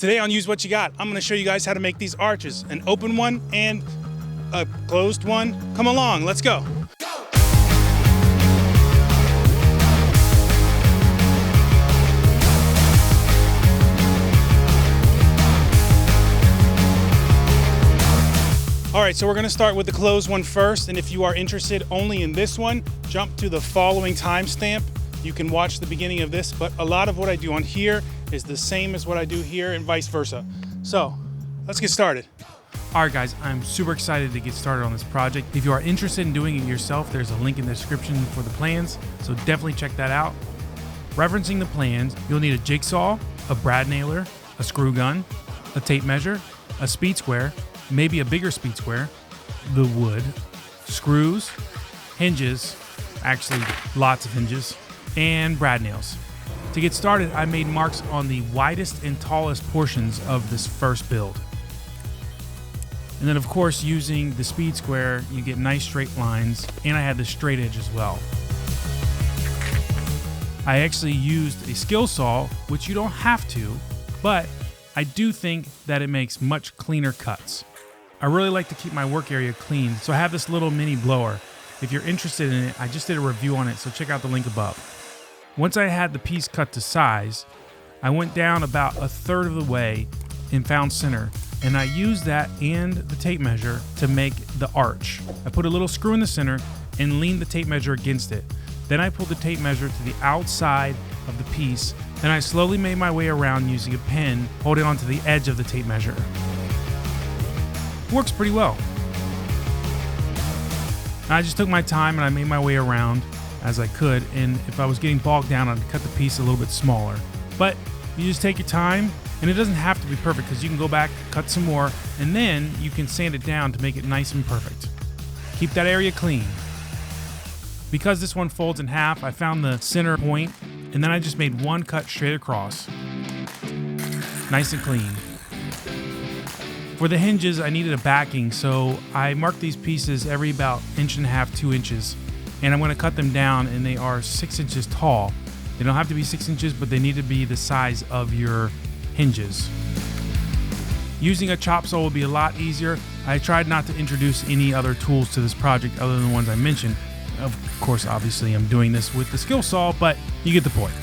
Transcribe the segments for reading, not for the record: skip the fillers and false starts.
Today on Use What You Got, I'm gonna show you guys how to make these arches, an open one and a closed one. Come along, let's go. All right, so we're gonna start with the closed one first, and if you are interested only in this one, jump to the following timestamp. You can watch the beginning of this, but a lot of what I do on here is the same as what I do here and vice versa. So let's get started. All right, guys, I'm super excited to get started on this project. If you are interested in doing it yourself, there's a link in the description for the plans, so definitely check that out. Referencing the plans, you'll need a jigsaw, a brad nailer, a screw gun, a tape measure, a speed square, maybe a bigger speed square, the wood, screws, hinges, actually lots of hinges, and brad nails. To get started, I made marks on the widest and tallest portions of this first build. And then of course, using the speed square, you get nice straight lines, and I had the straight edge as well. I actually used a skill saw, which you don't have to, but I do think that it makes much cleaner cuts. I really like to keep my work area clean, so I have this little mini blower. If you're interested in it, I just did a review on it, so check out the link above. Once I had the piece cut to size, I went down about a third of the way and found center, and I used that and the tape measure to make the arch. I put a little screw in the center and leaned the tape measure against it. Then I pulled the tape measure to the outside of the piece, and I slowly made my way around using a pen, holding onto the edge of the tape measure. Works pretty well. I just took my time and I made my way around as I could, and if I was getting bogged down, I'd cut the piece a little bit smaller. But you just take your time, and it doesn't have to be perfect because you can go back, cut some more, and then you can sand it down to make it nice and perfect. Keep that area clean. Because this one folds in half, I found the center point, and then I just made one cut straight across. Nice and clean. For the hinges, I needed a backing, so I marked these pieces every about 1.5 to 2 inches. And I'm going to cut them down, and they are 6 inches tall. They don't have to be 6 inches, but they need to be the size of your hinges. Using a chop saw will be a lot easier. I tried not to introduce any other tools to this project other than the ones I mentioned. Of course, obviously, I'm doing this with the skill saw, but you get the point.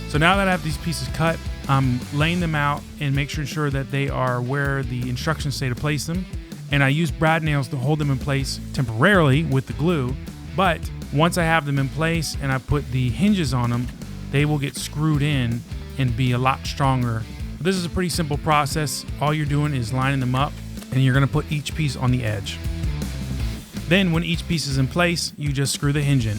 So now that I have these pieces cut, I'm laying them out and making sure that they are where the instructions say to place them. And I use brad nails to hold them in place temporarily with the glue. But once I have them in place and I put the hinges on them, they will get screwed in and be a lot stronger. This is a pretty simple process. All you're doing is lining them up, and you're gonna put each piece on the edge. Then when each piece is in place, you just screw the hinge in.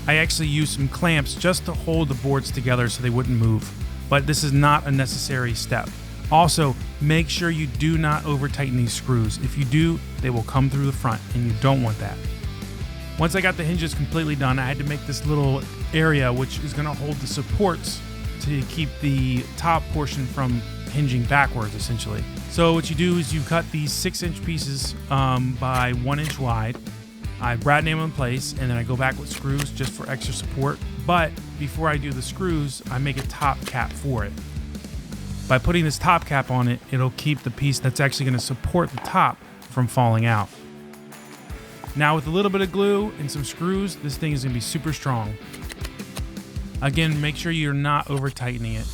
I actually used some clamps just to hold the boards together so they wouldn't move, but this is not a necessary step. Also, make sure you do not over tighten these screws. If you do, they will come through the front, and you don't want that. Once I got the hinges completely done, I had to make this little area which is gonna hold the supports to keep the top portion from hinging backwards, essentially. So what you do is you cut these 6-inch pieces by 1 inch wide. I brad nail them in place, and then I go back with screws just for extra support. But before I do the screws, I make a top cap for it. By putting this top cap on it, it'll keep the piece that's actually gonna support the top from falling out. Now with a little bit of glue and some screws, this thing is gonna be super strong. Again, make sure you're not over tightening it.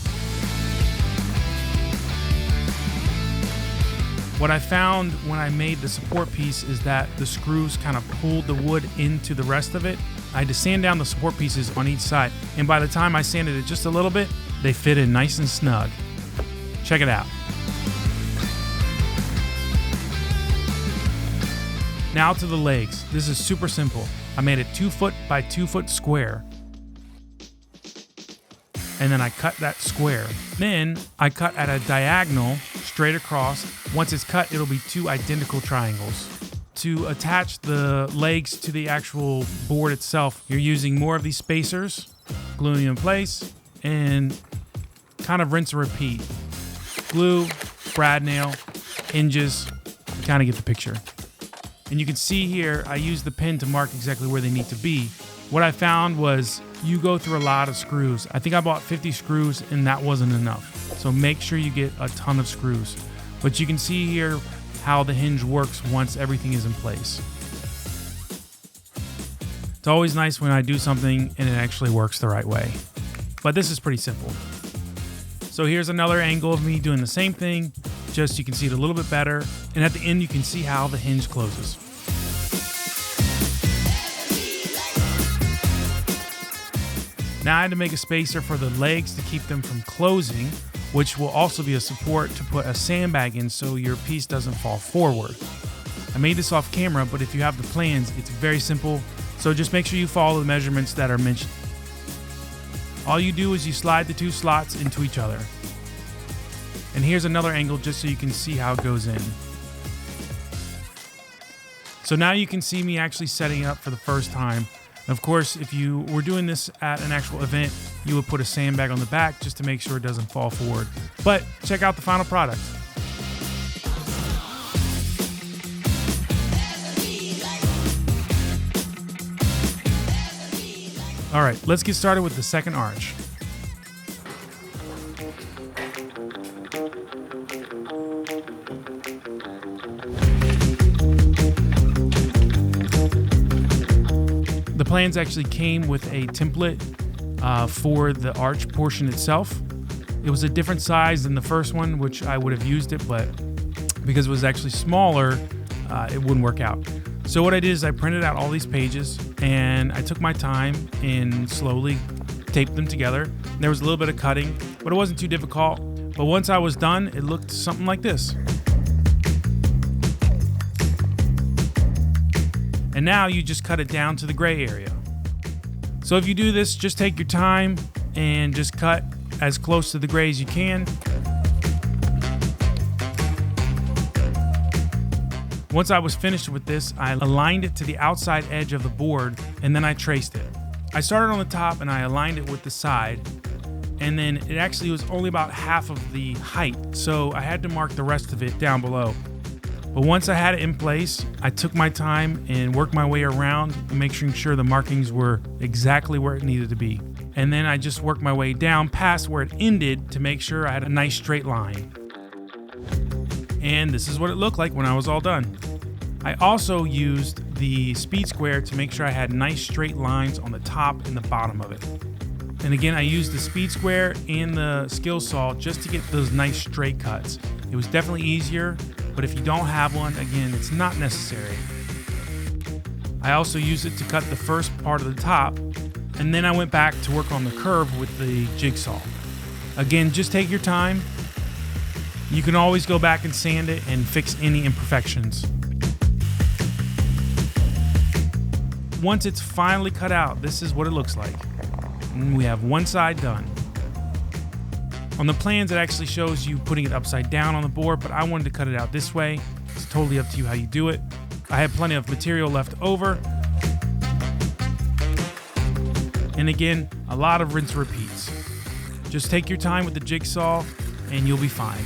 What I found when I made the support piece is that the screws kind of pulled the wood into the rest of it. I had to sand down the support pieces on each side, and by the time I sanded it just a little bit, they fit in nice and snug. Check it out. Now to the legs. This is super simple. I made a 2 foot by 2 foot square, and then I cut that square. Then I cut at a diagonal straight across. Once it's cut, it'll be 2 identical triangles. To attach the legs to the actual board itself, you're using more of these spacers, gluing them in place, and kind of rinse and repeat. Glue, brad nail, hinges, you kind of get the picture. And you can see here, I use the pen to mark exactly where they need to be. What I found was you go through a lot of screws. I think I bought 50 screws and that wasn't enough. So make sure you get a ton of screws. But you can see here how the hinge works once everything is in place. It's always nice when I do something and it actually works the right way. But this is pretty simple. So here's another angle of me doing the same thing, just you can see it a little bit better. And at the end, you can see how the hinge closes. Now I had to make a spacer for the legs to keep them from closing, which will also be a support to put a sandbag in so your piece doesn't fall forward. I made this off camera, but if you have the plans, it's very simple. So just make sure you follow the measurements that are mentioned. All you do is you slide the two slots into each other. And here's another angle just so you can see how it goes in. So now you can see me actually setting it up for the first time. Of course, if you were doing this at an actual event, you would put a sandbag on the back just to make sure it doesn't fall forward. But check out the final product. All right, let's get started with the second arch. The plans actually came with a template for the arch portion itself. It was a different size than the first one, which I would have used it, but because it was actually smaller, it wouldn't work out. So what I did is I printed out all these pages and I took my time and slowly taped them together. There was a little bit of cutting, but it wasn't too difficult. But once I was done, it looked something like this. And now you just cut it down to the gray area. So if you do this, just take your time and just cut as close to the gray as you can. Once I was finished with this, I aligned it to the outside edge of the board and then I traced it. I started on the top and I aligned it with the side, and then it actually was only about half of the height, so I had to mark the rest of it down below. But once I had it in place, I took my time and worked my way around, making sure the markings were exactly where it needed to be. And then I just worked my way down past where it ended to make sure I had a nice straight line. And this is what it looked like when I was all done. I also used the speed square to make sure I had nice straight lines on the top and the bottom of it. And again, I used the speed square and the skill saw just to get those nice straight cuts. It was definitely easier, but if you don't have one, again, it's not necessary. I also used it to cut the first part of the top, and then I went back to work on the curve with the jigsaw. Again, just take your time. You can always go back and sand it and fix any imperfections. Once it's finally cut out, this is what it looks like. And we have one side done. On the plans, it actually shows you putting it upside down on the board, but I wanted to cut it out this way. It's totally up to you how you do it. I had plenty of material left over. And again, a lot of rinse repeats. Just take your time with the jigsaw and you'll be fine.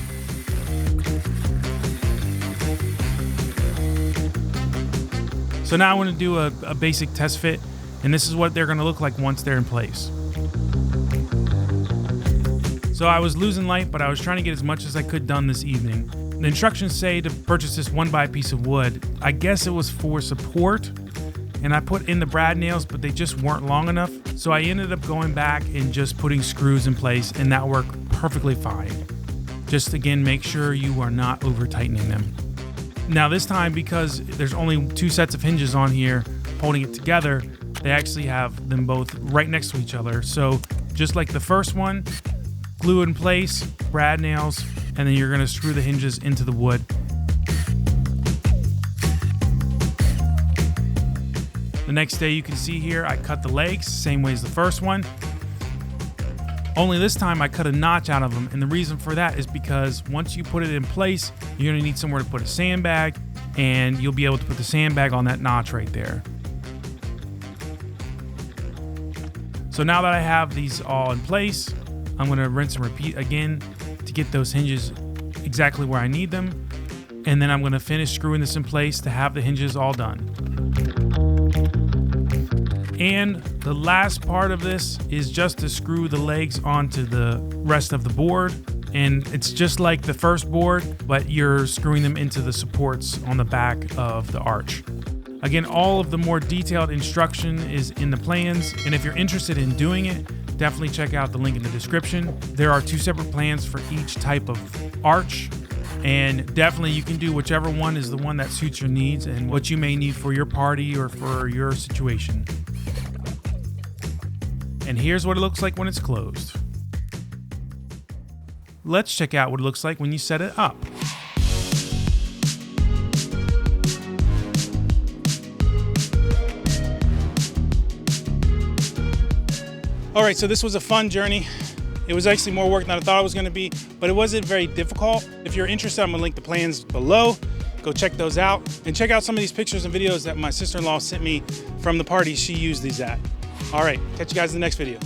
So now I want to do a basic test fit, and this is what they're going to look like once they're in place. So I was losing light, but I was trying to get as much as I could done this evening. The instructions say to purchase this 1x piece of wood. I guess it was for support, and I put in the brad nails, but they just weren't long enough. So I ended up going back and just putting screws in place, and that worked perfectly fine. Just again, make sure you are not over tightening them. Now this time, because there's only two sets of hinges on here holding it together, they actually have them both right next to each other. So just like the first one, glue it in place, brad nails, and then you're going to screw the hinges into the wood. The next day, you can see here, I cut the legs, same way as the first one. Only this time I cut a notch out of them, and the reason for that is because once you put it in place, you're going to need somewhere to put a sandbag, and you'll be able to put the sandbag on that notch right there. So now that I have these all in place, I'm going to rinse and repeat again to get those hinges exactly where I need them, and then I'm going to finish screwing this in place to have the hinges all done. And the last part of this is just to screw the legs onto the rest of the board. And it's just like the first board, but you're screwing them into the supports on the back of the arch. Again, all of the more detailed instruction is in the plans, and if you're interested in doing it, definitely check out the link in the description. There are 2 separate plans for each type of arch, and definitely you can do whichever one is the one that suits your needs and what you may need for your party or for your situation. And here's what it looks like when it's closed. Let's check out what it looks like when you set it up. All right, so this was a fun journey. It was actually more work than I thought it was gonna be, but it wasn't very difficult. If you're interested, I'm gonna link the plans below. Go check those out and check out some of these pictures and videos that my sister-in-law sent me from the party she used these at. All right, catch you guys in the next video.